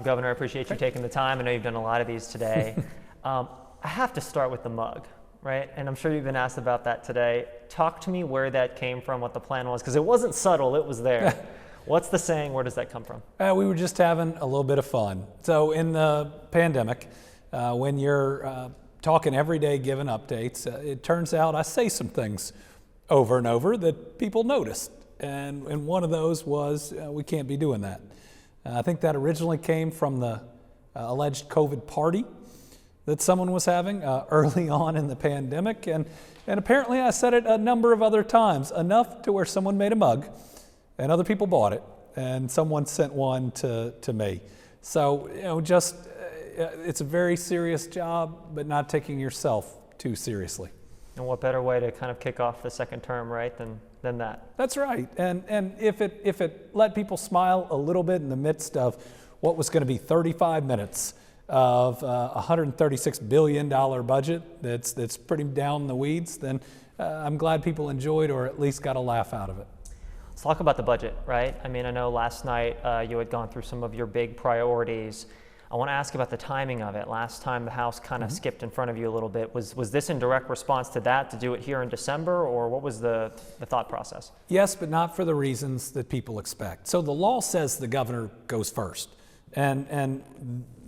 Governor, I appreciate you taking the time. I know you've done a lot of these today. I have to start with the mug, right? And I'm sure you've been asked about that today. Talk to me where that came from, what the plan was, because it wasn't subtle, it was there. What's the saying? Where does that come from? We were just having a little bit of fun. So in the pandemic, when you're talking every day, giving updates, it turns out I say some things over and over that people noticed. And one of those was, we can't be doing that. I think that originally came from the alleged COVID party that someone was having early on in the pandemic. And apparently I said it a number of other times, enough to where someone made a mug and other people bought it and someone sent one to me. So, it's a very serious job, but not taking yourself too seriously. And what better way to kind of kick off the second term, right, than that? That's right. And if it let people smile a little bit in the midst of what was going to be 35 minutes of a $136 billion budget that's pretty down in the weeds, then I'm glad people enjoyed or at least got a laugh out of it. Let's talk about the budget, right? I mean, I know last night you had gone through some of your big priorities. I want to ask about the timing of it. Last time the House kind of skipped in front of you a little bit. Was this in direct response to that, to do it here in December, or what was the thought process? Yes, but not for the reasons that people expect. So the law says the governor goes first. And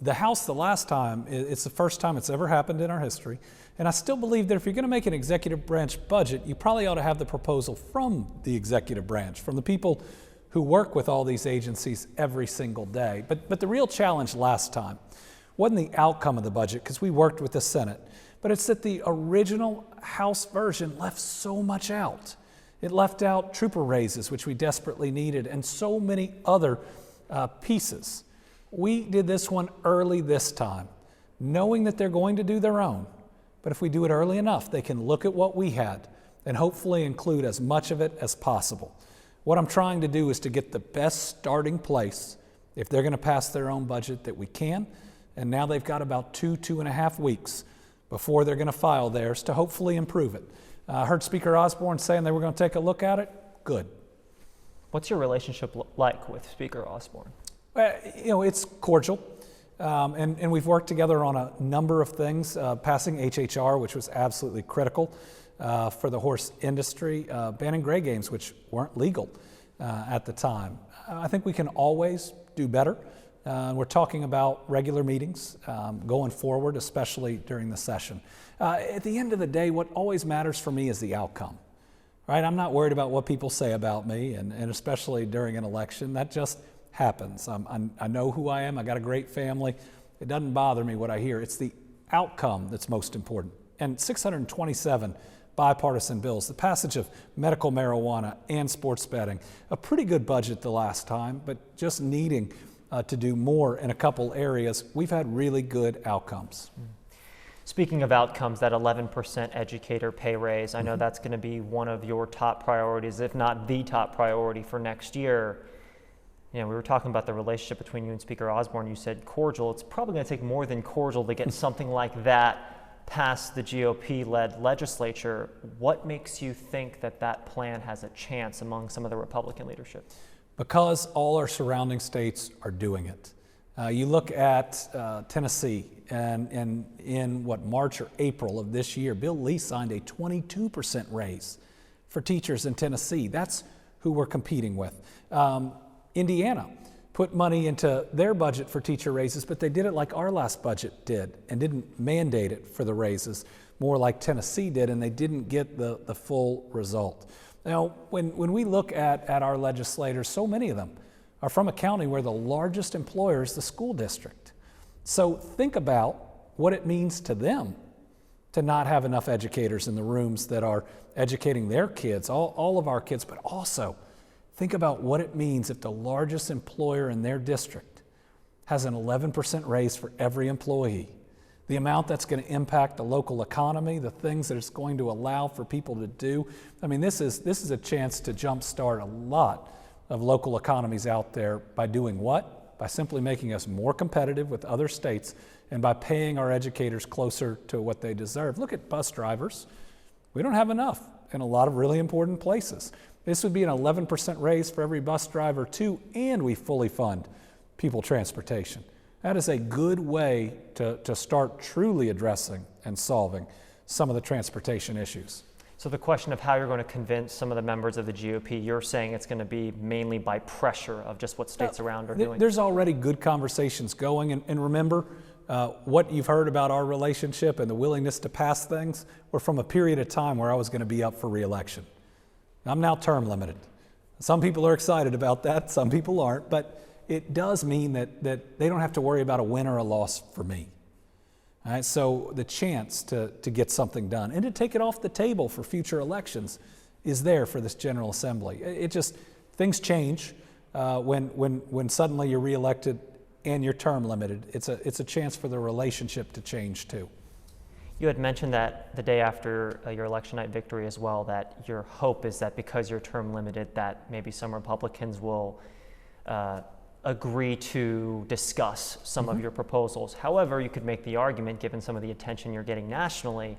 the House, the last time, it's the first time it's ever happened in our history. And I still believe that if you're going to make an executive branch budget, you probably ought to have the proposal from the executive branch, from the people who work with all these agencies every single day. But the real challenge last time wasn't the outcome of the budget, because we worked with the Senate, but it's that the original House version left so much out. It left out trooper raises, which we desperately needed, and so many other pieces. We did this one early this time, knowing that they're going to do their own. But if we do it early enough, they can look at what we had and hopefully include as much of it as possible. What I'm trying to do is to get the best starting place, if they're going to pass their own budget, that we can. And now they've got about 2.5 weeks before they're going to file theirs to hopefully improve it. I heard Speaker Osborne saying they were going to take a look at it. Good. What's your relationship like with Speaker Osborne? It's cordial. And we've worked together on a number of things, passing HHR, which was absolutely critical for the horse industry, banning gray games, which weren't legal at the time. I think we can always do better. We're talking about regular meetings going forward, especially during the session. At the end of the day, what always matters for me is the outcome. Right? I'm not worried about what people say about me, and especially during an election. That just happens. I know who I am. I got a great family. It doesn't bother me what I hear. It's the outcome that's most important. And 627 bipartisan bills, the passage of medical marijuana and sports betting, a pretty good budget the last time, but just needing to do more in a couple areas. We've had really good outcomes. Speaking of outcomes, that 11% educator pay raise, I know that's going to be one of your top priorities, if not the top priority for next year. We were talking about the relationship between you and Speaker Osborne. You said cordial. It's probably going to take more than cordial to get something like that past the GOP-led legislature. What makes you think that plan has a chance among some of the Republican leadership? Because all our surrounding states are doing it. You look at Tennessee, and in March or April of this year, Bill Lee signed a 22% raise for teachers in Tennessee. That's who we're competing with. Indiana put money into their budget for teacher raises, but they did it like our last budget did and didn't mandate it for the raises, more like Tennessee did, and they didn't get the full result. Now, when we look at our legislators, so many of them are from a county where the largest employer is the school district. So think about what it means to them to not have enough educators in the rooms that are educating their kids, all of our kids, but also think about what it means if the largest employer in their district has an 11% raise for every employee. The amount that's going to impact the local economy, the things that it's going to allow for people to do. I mean, this is a chance to jumpstart a lot of local economies out there by doing what? By simply making us more competitive with other states and by paying our educators closer to what they deserve. Look at bus drivers. We don't have enough in a lot of really important places. This would be an 11% raise for every bus driver too, and we fully fund people transportation. That is a good way to start truly addressing and solving some of the transportation issues. So the question of how you're going to convince some of the members of the GOP, you're saying it's going to be mainly by pressure of just what states around are doing? There's already good conversations going, and remember, what you've heard about our relationship and the willingness to pass things were from a period of time where I was going to be up for re-election. I'm now term limited. Some people are excited about that, some people aren't, but it does mean that they don't have to worry about a win or a loss for me. All right, so the chance to get something done and to take it off the table for future elections is there for this General Assembly. It just, things change when suddenly you're reelected and you're term limited. It's a chance for the relationship to change too. You had mentioned that the day after your election night victory as well, that your hope is that because you're term limited, that maybe some Republicans will agree to discuss some of your proposals. However, you could make the argument, given some of the attention you're getting nationally,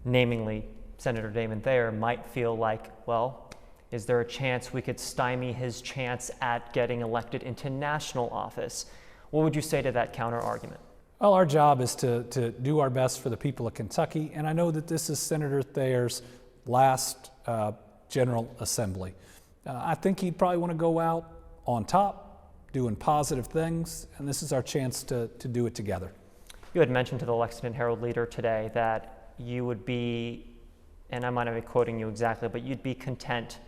namely Senator Damon Thayer might feel like, well, is there a chance we could stymie his chance at getting elected into national office? What would you say to that counter argument? Well, our job is to do our best for the people of Kentucky, and I know that this is Senator Thayer's last General Assembly. I think he'd probably want to go out on top, doing positive things, and this is our chance to do it together. You had mentioned to the Lexington Herald leader today that you would be, and I might not be quoting you exactly, but you'd be content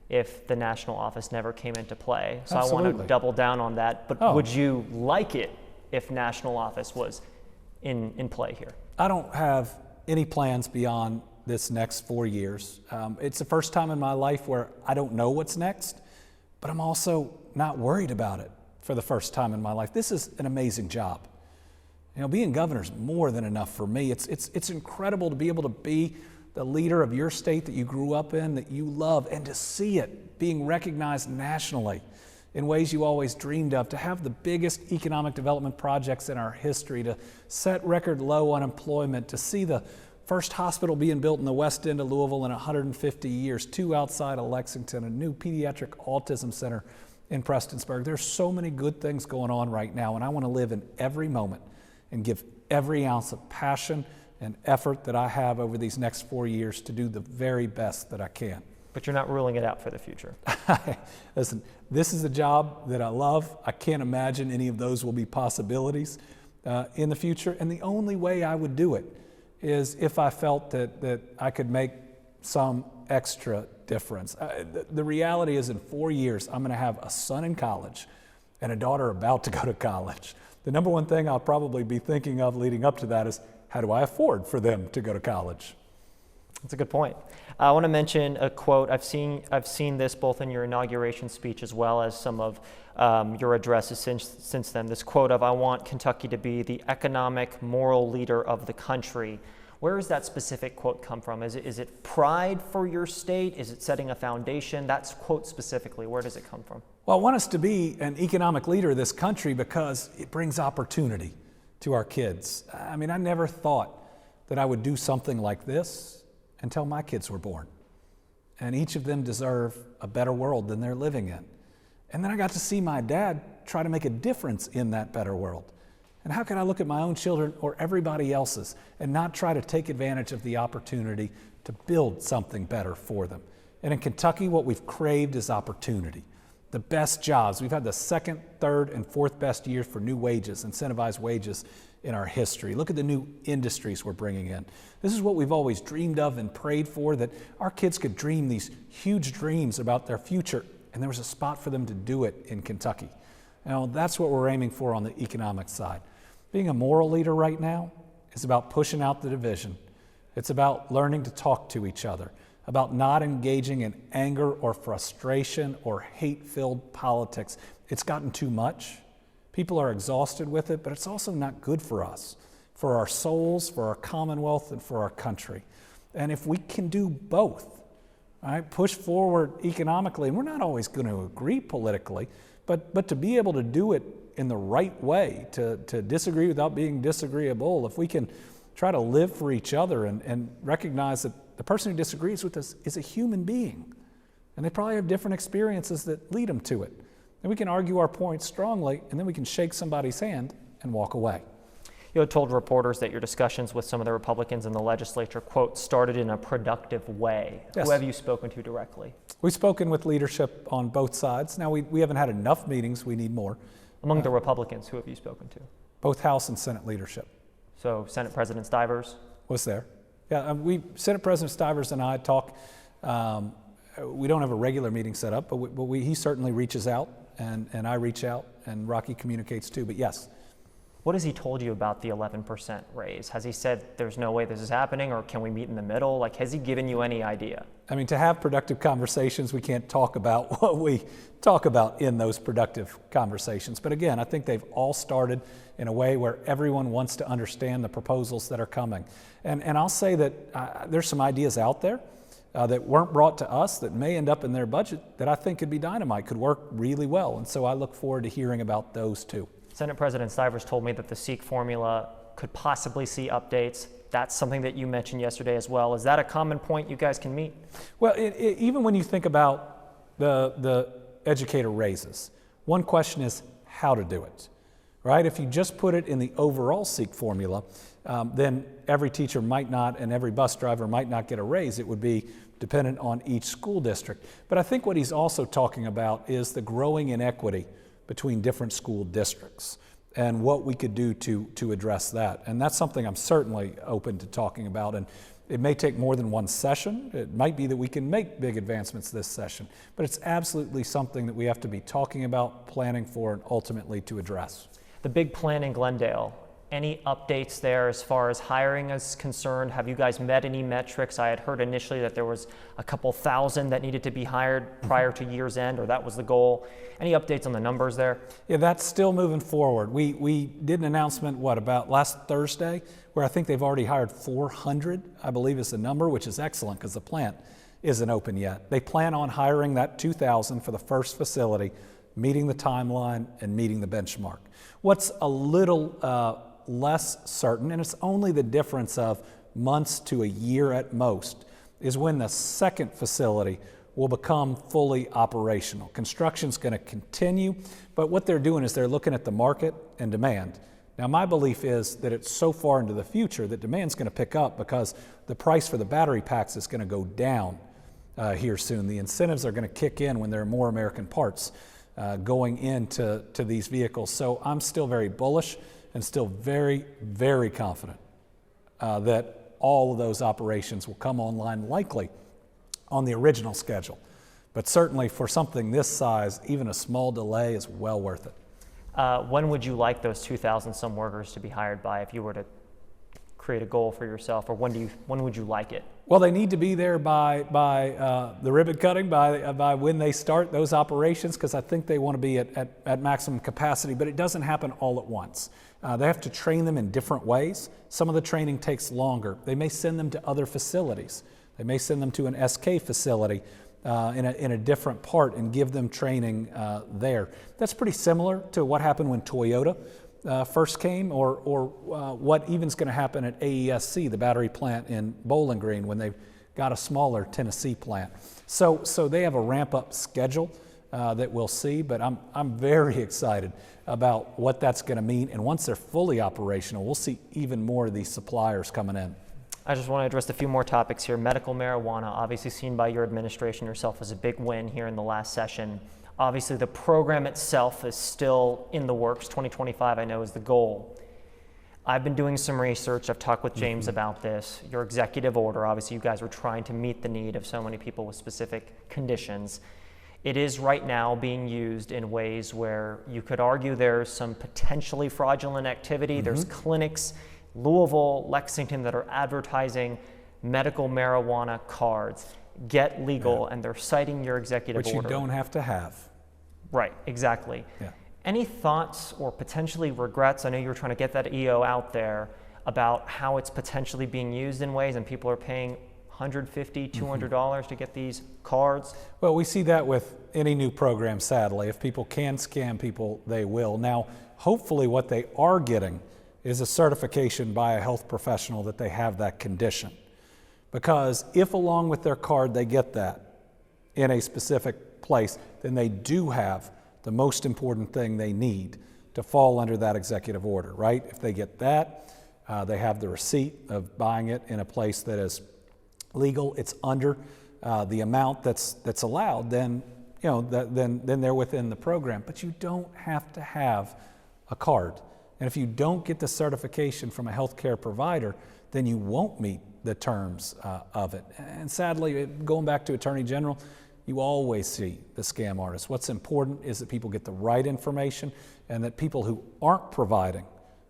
if the national office never came into play. So Absolutely. I want to double down on that, but would you like it if national office was in play here? I don't have any plans beyond this next 4 years. It's the first time in my life where I don't know what's next, but I'm also not worried about it for the first time in my life. This is an amazing job. You know, being governor is more than enough for me. It's incredible to be able to be the leader of your state that you grew up in, that you love, and to see it being recognized nationally in ways you always dreamed of, to have the biggest economic development projects in our history, to set record low unemployment, to see the first hospital being built in the west end of Louisville in 150 years, 2 outside of Lexington, a new pediatric autism center in Prestonsburg. There's so many good things going on right now, and I want to live in every moment and give every ounce of passion and effort that I have over these next 4 years to do the very best that I can. But you're not ruling it out for the future. Listen, this is a job that I love. I can't imagine any of those will be possibilities in the future, and the only way I would do it is if I felt that I could make some extra difference. The reality is in 4 years, I'm going to have a son in college and a daughter about to go to college. The number one thing I'll probably be thinking of leading up to that is, how do I afford for them to go to college? That's a good point. I want to mention a quote. I've seen this both in your inauguration speech as well as some of your addresses since then. This quote of, "I want Kentucky to be the economic, moral leader of the country." Where does that specific quote come from? Is it pride for your state? Is it setting a foundation? That quote specifically, where does it come from? Well, I want us to be an economic leader of this country because it brings opportunity to our kids. I mean, I never thought that I would do something like this until my kids were born. And each of them deserve a better world than they're living in. And then I got to see my dad try to make a difference in that better world. And how can I look at my own children or everybody else's and not try to take advantage of the opportunity to build something better for them? And in Kentucky, what we've craved is opportunity. The best jobs. We've had the second, third, and fourth best years for new wages, incentivized wages in our history. Look at the new industries we're bringing in. This is what we've always dreamed of and prayed for, that our kids could dream these huge dreams about their future, and there was a spot for them to do it in Kentucky. Now, that's what we're aiming for on the economic side. Being a moral leader right now is about pushing out the division. It's about learning to talk to each other, about not engaging in anger or frustration or hate-filled politics. It's gotten too much. People are exhausted with it, but it's also not good for us, for our souls, for our commonwealth, and for our country. And if we can do both, right, push forward economically, and we're not always going to agree politically, but to be able to do it in the right way, to disagree without being disagreeable, if we can try to live for each other and recognize that the person who disagrees with us is a human being, and they probably have different experiences that lead them to it. And we can argue our points strongly, and then we can shake somebody's hand and walk away. You had told reporters that your discussions with some of the Republicans in the legislature, quote, started in a productive way. Yes. Who have you spoken to directly? We've spoken with leadership on both sides. Now, we haven't had enough meetings. We need more. Among the Republicans, who have you spoken to? Both House and Senate leadership. So Senate President Stivers? Was there. Yeah, Senate President Stivers and I talk. We don't have a regular meeting set up, but he certainly reaches out, and I reach out, and Rocky communicates too, but yes. What has he told you about the 11% raise? Has he said there's no way this is happening, or can we meet in the middle? Like, has he given you any idea? I mean, to have productive conversations, we can't talk about what we talk about in those productive conversations. But again, I think they've all started in a way where everyone wants to understand the proposals that are coming. And I'll say that there's some ideas out there that weren't brought to us that may end up in their budget that I think could be dynamite, could work really well. And so I look forward to hearing about those too. Senate President Stivers told me that the SEEK formula could possibly see updates. That's something that you mentioned yesterday as well. Is that a common point you guys can meet? Well, even when you think about the educator raises, one question is how to do it, right? If you just put it in the overall SEEK formula, then every teacher might not and every bus driver might not get a raise. It would be dependent on each school district. But I think what he's also talking about is the growing inequity between different school districts and what we could do to address that. And that's something I'm certainly open to talking about. And it may take more than one session. It might be that we can make big advancements this session, but it's absolutely something that we have to be talking about, planning for, and ultimately to address. The big plan in Glendale, any updates there as far as hiring is concerned? Have you guys met any metrics? I had heard initially that there was a couple thousand that needed to be hired prior to year's end, or that was the goal. Any updates on the numbers there? Yeah, that's still moving forward. We did an announcement, about last Thursday, where I think they've already hired 400, I believe is the number, which is excellent because the plant isn't open yet. They plan on hiring that 2,000 for the first facility, meeting the timeline and meeting the benchmark. What's a little less certain, and it's only the difference of months to a year at most, is when the second facility will become fully operational. Construction's going to continue, but what they're doing is they're looking at the market and demand. Now, my belief is that it's so far into the future that demand's going to pick up because the price for the battery packs is going to go down here soon. The incentives are going to kick in when there are more American parts going into these vehicles. So I'm still very bullish and still very, very confident that all of those operations will come online likely on the original schedule. But certainly for something this size, even a small delay is well worth it. When would you like those 2,000 some workers to be hired by if you were to create a goal for yourself, or when would you like it? Well, they need to be there by the ribbon cutting, by when they start those operations, because I think they want to be at maximum capacity, but it doesn't happen all at once. They have to train them in different ways. Some of the training takes longer. They may send them to other facilities. They may send them to an SK facility in a different part and give them training there. That's pretty similar to what happened when Toyota first came, or what even's going to happen at AESC, the battery plant in Bowling Green, when they've got a smaller Tennessee plant. So they have a ramp-up schedule that we'll see, but I'm very excited about what that's going to mean. And once they're fully operational, we'll see even more of these suppliers coming in. I just want to address a few more topics here. Medical marijuana, obviously seen by your administration yourself as a big win here in the last session. Obviously, the program itself is still in the works. 2025, I know, is the goal. I've been doing some research. I've talked with James about this. Your executive order, obviously, you guys were trying to meet the need of so many people with specific conditions. It is right now being used in ways where you could argue there's some potentially fraudulent activity. There's clinics, Louisville, Lexington, that are advertising medical marijuana cards. Get legal, and they're citing your executive order. Which you don't have to have. Right, exactly. Yeah. Any thoughts or potentially regrets? I know you were trying to get that EO out there about how it's potentially being used in ways and people are paying $150, $200 to get these cards. Well, we see that with any new program, sadly. If people can scam people, they will. Now, hopefully what they are getting is a certification by a health professional that they have that condition. Because if along with their card they get that in a specific place, then they do have the most important thing they need to fall under that executive order, right? If they get that, they have the receipt of buying it in a place that is legal, it's under the amount that's allowed, then then they're within the program. But you don't have to have a card. And if you don't get the certification from a healthcare provider, then you won't meet the terms of it. And sadly, going back to Attorney General, you always see the scam artists. What's important is that people get the right information, and that people who aren't providing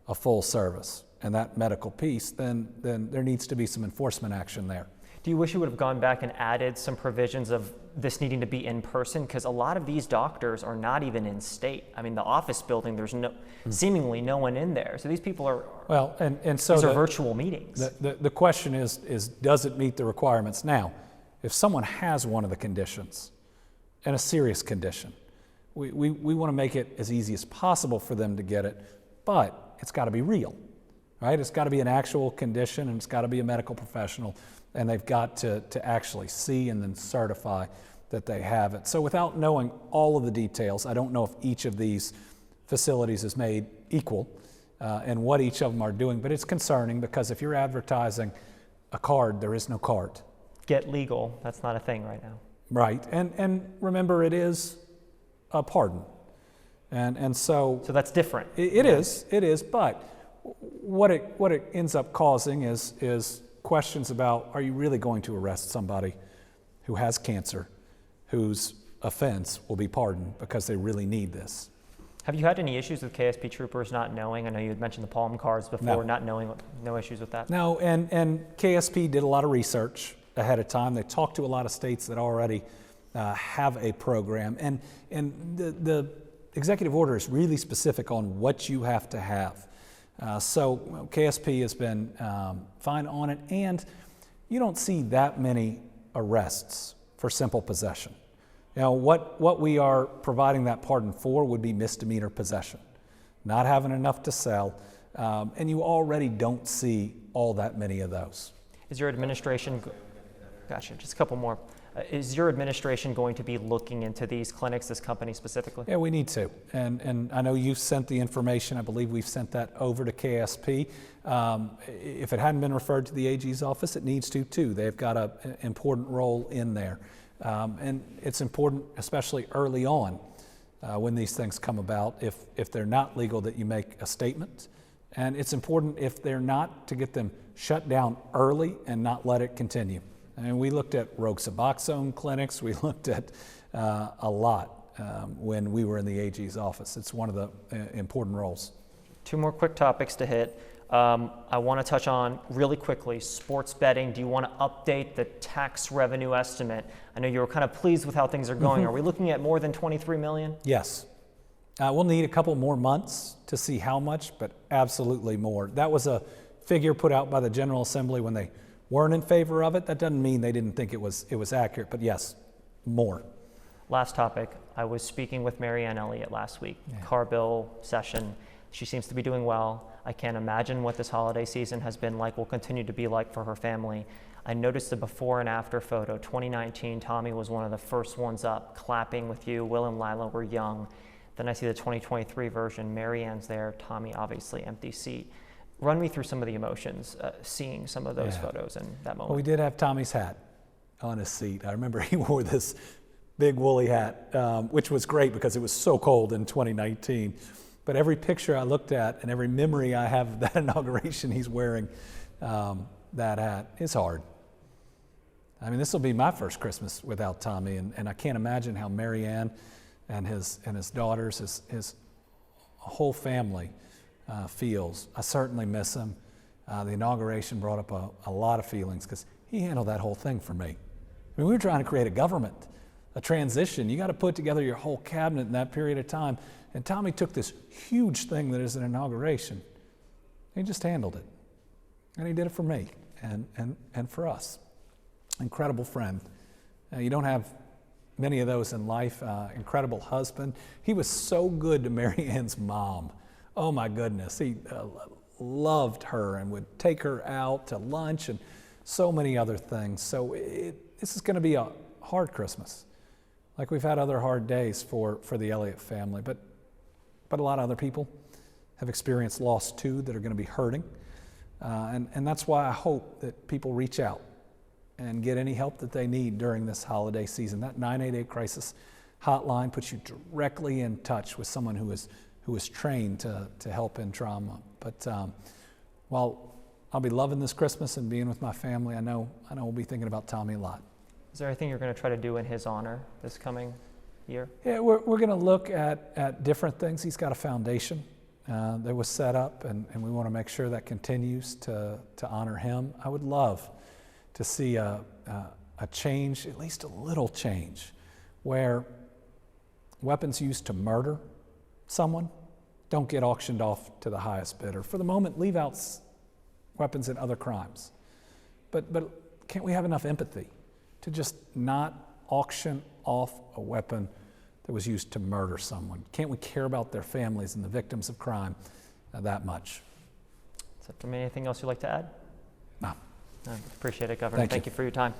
a full service and that medical piece, then there needs to be some enforcement action there. Do you wish you would have gone back and added some provisions of this needing to be in person? Because a lot of these doctors are not even in state. I mean, the office building, there's seemingly no one in there. So these people are, well, and so these are virtual meetings. The question is does it meet the requirements? Now, if someone has one of the conditions, and a serious condition, we want to make it as easy as possible for them to get it, but it's got to be real, right? It's got to be an actual condition, and it's got to be a medical professional, and they've got to actually see and then certify that they have it. So without knowing all of the details, I don't know if each of these facilities is made equal and what each of them are doing, but it's concerning because if you're advertising a card, there is no card. Get legal, that's not a thing right now. Right, and remember, it is a pardon. And so that's different. It is, but what it ends up causing is questions about, are you really going to arrest somebody who has cancer, whose offense will be pardoned because they really need this? Have you had any issues with KSP troopers not knowing? I know you had mentioned the palm cards before, not knowing, no issues with that? No, and KSP did a lot of research ahead of time. They talked to a lot of states that already have a program, and the executive order is really specific on what you have to have. So KSP has been fine on it, and you don't see that many arrests for simple possession. You know, what we are providing that pardon for would be misdemeanor possession, not having enough to sell, and you already don't see all that many of those. Is your administration, gotcha, just a couple more. Is your administration going to be looking into these clinics, this company specifically? Yeah, we need to. And I know you've sent the information. I believe we've sent that over to KSP. If it hadn't been referred to the AG's office, it needs to too. They've got an important role in there. And it's important, especially early on, when these things come about, if they're not legal, that you make a statement. And it's important, if they're not, to get them shut down early and not let it continue. And we looked at rogue Suboxone clinics. We looked at a lot when we were in the AG's office. It's one of the important roles. Two more quick topics to hit. I want to touch on really quickly sports betting. Do you want to update the tax revenue estimate? I know you were kind of pleased with how things are going. Are we looking at more than $23 million? Yes. We'll need a couple more months to see how much, but absolutely more. That was a figure put out by the General Assembly when they weren't in favor of it. That doesn't mean they didn't think it was accurate, but yes, more. Last topic. I was speaking with Elliott last week, car bill session. She seems to be doing well. I can't imagine what this holiday season has been like, will continue to be like for her family. I noticed the before and after photo. 2019, Tommy was one of the first ones up, clapping with you. Will and Lila were young. Then I see the 2023 version. Marianne's there. Tommy, obviously, empty seat. Run me through some of the emotions, seeing some of those photos in that moment. Well, we did have Tommy's hat on his seat. I remember he wore this big woolly hat, which was great because it was so cold in 2019. But every picture I looked at and every memory I have of that inauguration, he's wearing that hat. It's hard. I mean, this will be my first Christmas without Tommy, and I can't imagine how Marianne and his daughters, his whole family feels. I certainly miss him. The inauguration brought up a lot of feelings because he handled that whole thing for me. I mean, we were trying to create a government, a transition. You got to put together your whole cabinet in that period of time. And Tommy took this huge thing that is an inauguration. He just handled it. And he did it for me and for us. Incredible friend. You don't have many of those in life. Incredible husband. He was so good to Marianne's mom. Oh my goodness, he loved her and would take her out to lunch and so many other things. So this is going to be a hard Christmas, like we've had other hard days for the Elliott family. But but a lot of other people have experienced loss too that are going to be hurting. And that's why I hope that people reach out and get any help that they need during this holiday season. That 988 crisis hotline puts you directly in touch with someone who is trained to help in trauma. But while I'll be loving this Christmas and being with my family, I know we'll be thinking about Tommy a lot. Is there anything you're going to try to do in his honor this coming year? Yeah, we're going to look at different things. He's got a foundation that was set up, and we want to make sure that continues to honor him. I would love to see a change, at least a little change, where weapons used to murder someone don't get auctioned off to the highest bidder. For the moment, leave out weapons and other crimes. But can't we have enough empathy to just not auction off a weapon that was used to murder someone? Can't we care about their families and the victims of crime that much? Is that for me? Anything else you'd like to add? No. I appreciate it, Governor. Thank you for your time.